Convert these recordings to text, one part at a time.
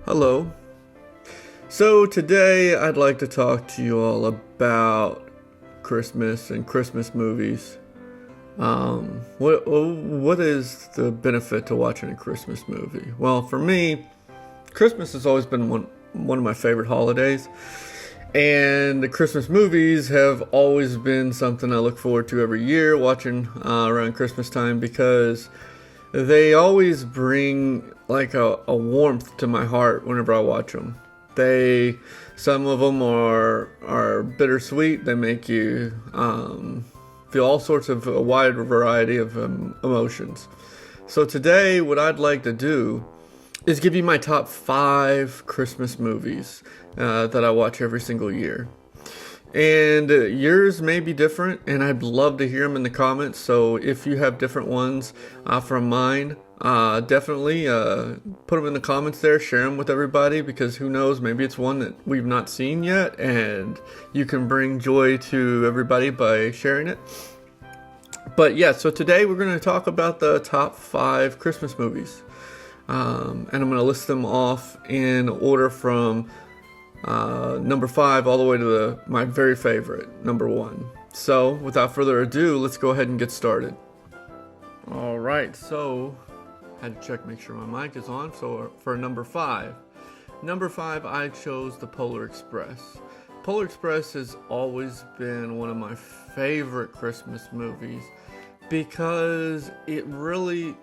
Hello. So today I'd like to talk to you all about Christmas and Christmas movies. What is the benefit to watching a Christmas movie? Well, for me, Christmas has always been one of my favorite holidays, and the Christmas movies have always been something I look forward to every year, watching around Christmas time because they always bring like a warmth to my heart whenever I watch them. Some of them are bittersweet. They make you feel all sorts of a wide variety of emotions. So today, what I'd like to do is give you my top 5 Christmas movies that I watch every single year. And yours may be different, and I'd love to hear them in the comments. So if you have different ones from mine, definitely put them in the comments there, share them with everybody, because who knows, maybe it's one that we've not seen yet, and you can bring joy to everybody by sharing it. But yeah, so today we're going to talk about the top 5 Christmas movies. And I'm going to list them off in order from number 5 all the way to my very favorite, number 1. So without further ado, let's go ahead and get started. Alright, so had to check, make sure my mic is on. So for number 5, I chose The Polar Express. Polar Express has always been one of my favorite Christmas movies because it really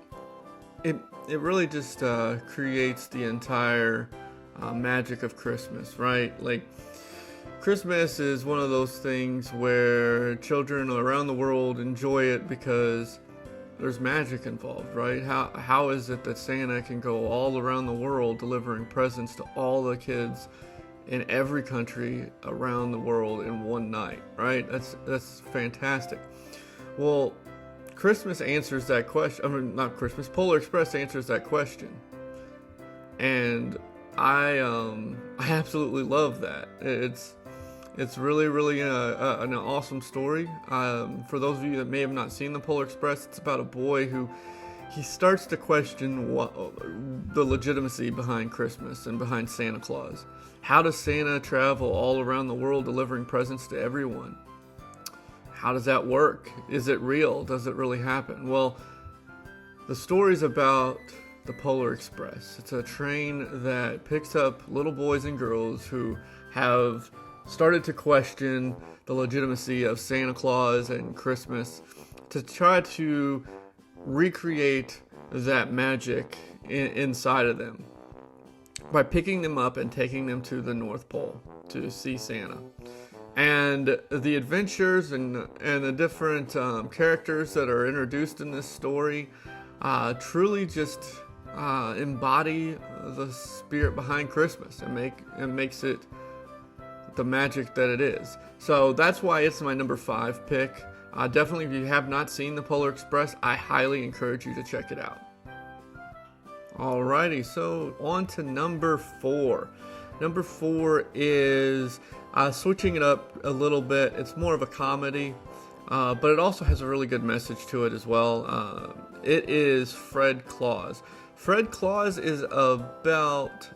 just creates the entire magic of Christmas, right? Like, Christmas is one of those things where children around the world enjoy it because there's magic involved, right? How is it that Santa can go all around the world delivering presents to all the kids in every country around the world in one night, right? That's fantastic. Well, Christmas answers that question. I mean, not Christmas. Polar Express answers that question, and I absolutely love that. It's really an awesome story. For those of you that may have not seen The Polar Express, it's about a boy who he starts to question the legitimacy behind Christmas and behind Santa Claus. How does Santa travel all around the world delivering presents to everyone? How does that work? Is it real? Does it really happen? Well, the story's about the Polar Express. It's a train that picks up little boys and girls who have started to question the legitimacy of Santa Claus and Christmas to try to recreate that magic inside of them by picking them up and taking them to the North Pole to see Santa. And the adventures and the different characters that are introduced in this story truly just embody the spirit behind Christmas and makes it the magic that it is. So that's why it's my number 5 pick. Definitely, if you have not seen The Polar Express, I highly encourage you to check it out. Alrighty, so on to number 4. Number 4 is switching it up a little bit. It's more of a comedy, but it also has a really good message to it as well. It is Fred Claus. Fred Claus is about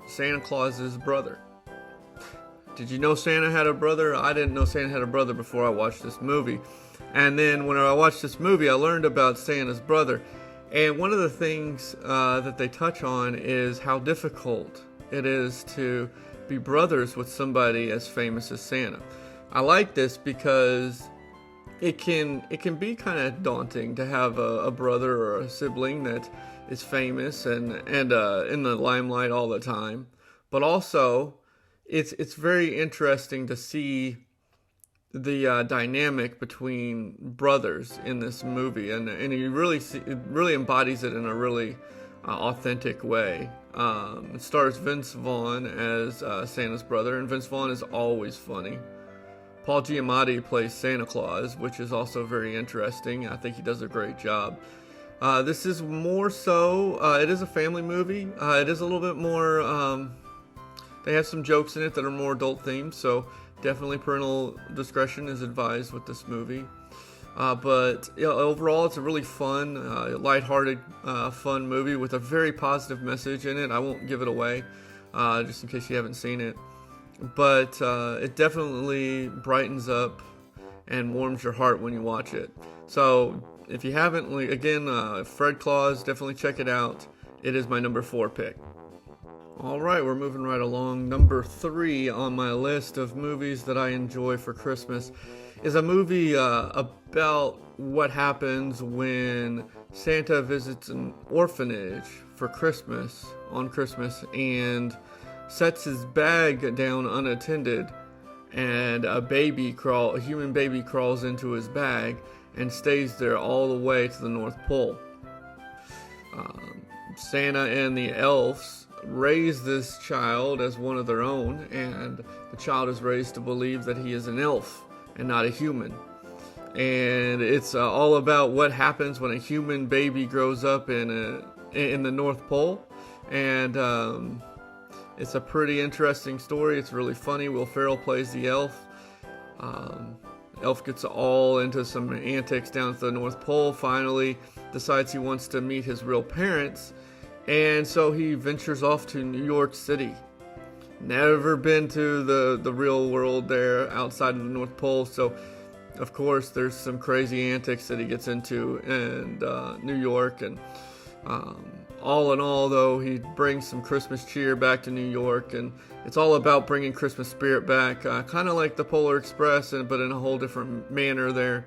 Santa Claus's brother. Did you know Santa had a brother? I didn't know Santa had a brother before I watched this movie. And then when I watched this movie, I learned about Santa's brother. And one of the things that they touch on is how difficult it is to be brothers with somebody as famous as Santa. I like this because it can be kind of daunting to have a brother or a sibling that is famous and in the limelight all the time. But also, it's very interesting to see the dynamic between brothers in this movie, and you really see, it really embodies it in a really authentic way. It stars Vince Vaughn as Santa's brother, and Vince Vaughn is always funny. Paul Giamatti plays Santa Claus, which is also very interesting. I think he does a great job. This is more so, it is a family movie. It is a little bit more, they have some jokes in it that are more adult themed, so definitely parental discretion is advised with this movie. But overall, it's a really fun, lighthearted, fun movie with a very positive message in it. I won't give it away, just in case you haven't seen it. But it definitely brightens up and warms your heart when you watch it. So if you haven't, again, Fred Claus, definitely check it out. It is my number 4 pick. Alright, we're moving right along. Number 3 on my list of movies that I enjoy for Christmas is a movie about what happens when Santa visits an orphanage for Christmas, on Christmas, and sets his bag down unattended, and a human baby crawls into his bag and stays there all the way to the North Pole. Santa and the elves raise this child as one of their own, and the child is raised to believe that he is an elf and not a human. And it's all about what happens when a human baby grows up in the North Pole. And it's a pretty interesting story. It's really funny. Will Ferrell plays the elf. Elf gets all into some antics down at the North Pole, finally decides he wants to meet his real parents, and so he ventures off to New York City. Never been to the real world there outside of the North Pole, so of course there's some crazy antics that he gets into in New York, and all in all, though, he brings some Christmas cheer back to New York, and it's all about bringing Christmas spirit back, kind of like the Polar Express, but in a whole different manner there.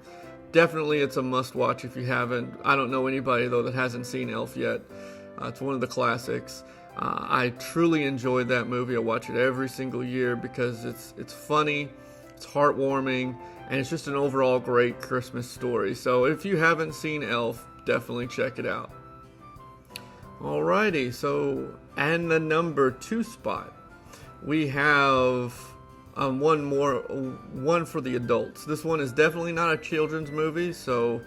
Definitely, it's a must-watch if you haven't. I don't know anybody, though, that hasn't seen Elf yet. It's one of the classics. I truly enjoyed that movie. I watch it every single year because it's funny, it's heartwarming, and it's just an overall great Christmas story. So if you haven't seen Elf, definitely check it out. Alrighty, so and the number 2 spot, we have one for the adults. This one is definitely not a children's movie, so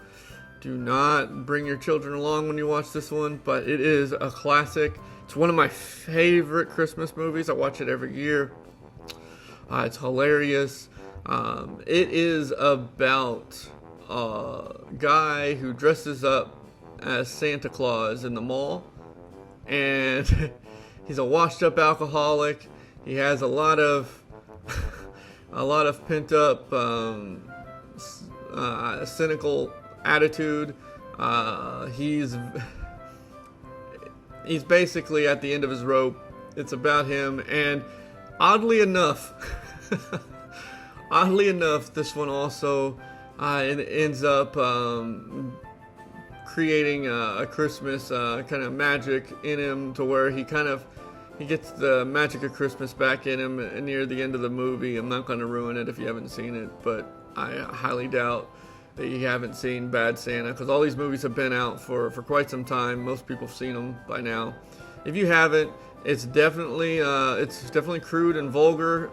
do not bring your children along when you watch this one, but it is a classic. It's one of my favorite Christmas movies. I watch it every year. It's hilarious. It is about a guy who dresses up as Santa Claus in the mall, and he's a washed up alcoholic. He has a lot of pent up cynical attitude. He's basically at the end of his rope. It's about him, and oddly enough, this one also ends up creating a Christmas kind of magic in him, to where he gets the magic of Christmas back in him near the end of the movie. I'm not going to ruin it if you haven't seen it, but I highly doubt that you haven't seen Bad Santa, because all these movies have been out for quite some time. Most people have seen them by now. If you haven't, it's definitely crude and vulgar,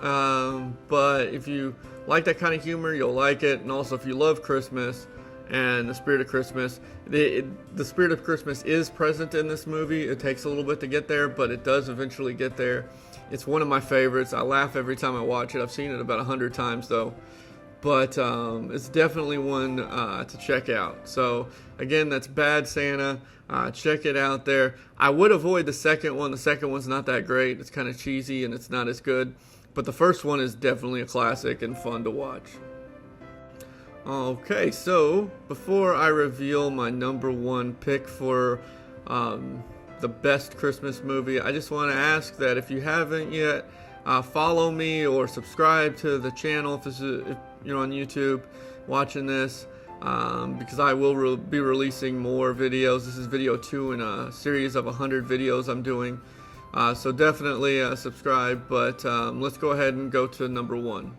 but if you like that kind of humor, you'll like it. And also, if you love Christmas and the spirit of Christmas, the spirit of Christmas is present in this movie. It takes a little bit to get there, but it does eventually get there. It's one of my favorites. I laugh every time I watch it. I've seen it about 100 times though, but it's definitely one to check out. So again, that's Bad Santa. Check it out there. I would avoid the second one. The second one's not that great. It's kind of cheesy and it's not as good, but the first one is definitely a classic and fun to watch. Okay, so before I reveal my number 1 pick for the best Christmas movie, I just want to ask that if you haven't yet, follow me or subscribe to the channel if you're on YouTube watching this, because I will be releasing more videos. This is video 2 in a series of 100 videos I'm doing, so definitely subscribe, but let's go ahead and go to number 1.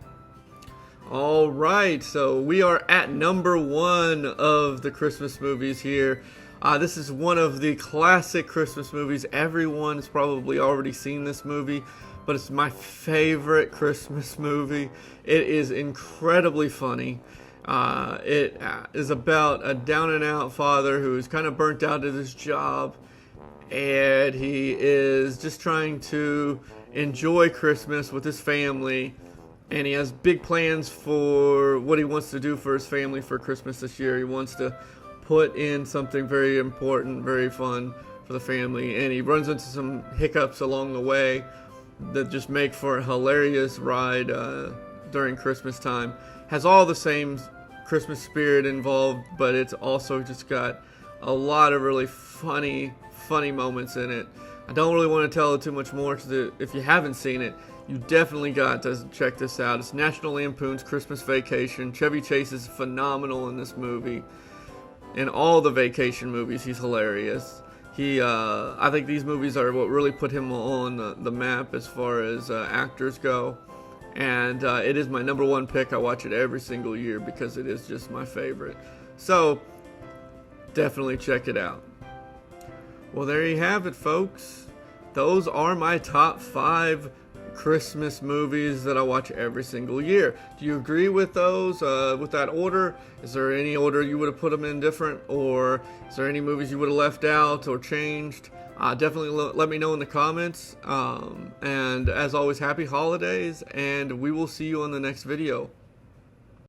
Alright, so we are at number 1 of the Christmas movies here. This is one of the classic Christmas movies. Everyone has probably already seen this movie, but it's my favorite Christmas movie. It is incredibly funny. It is about a down-and-out father who is kind of burnt out at his job, and he is just trying to enjoy Christmas with his family. and he has big plans for what he wants to do for his family for Christmas this year. He wants to put in something very important, very fun for the family, and he runs into some hiccups along the way that just make for a hilarious ride during Christmas time. Has all the same Christmas spirit involved, but it's also just got a lot of really funny moments in it. I don't really want to tell it too much more, because if you haven't seen it, you definitely got to check this out. It's National Lampoon's Christmas Vacation. Chevy Chase is phenomenal in this movie. In all the vacation movies, he's hilarious. I think these movies are what really put him on the map as far as actors go. And it is my number one pick. I watch it every single year because it is just my favorite. So, definitely check it out. Well, there you have it, folks. Those are my top 5 Christmas movies that I watch every single year. Do you agree with those, with that order? Is there any order you would have put them in different, or is there any movies you would have left out or changed? Definitely let me know in the comments. And as always, happy holidays, and we will see you on the next video.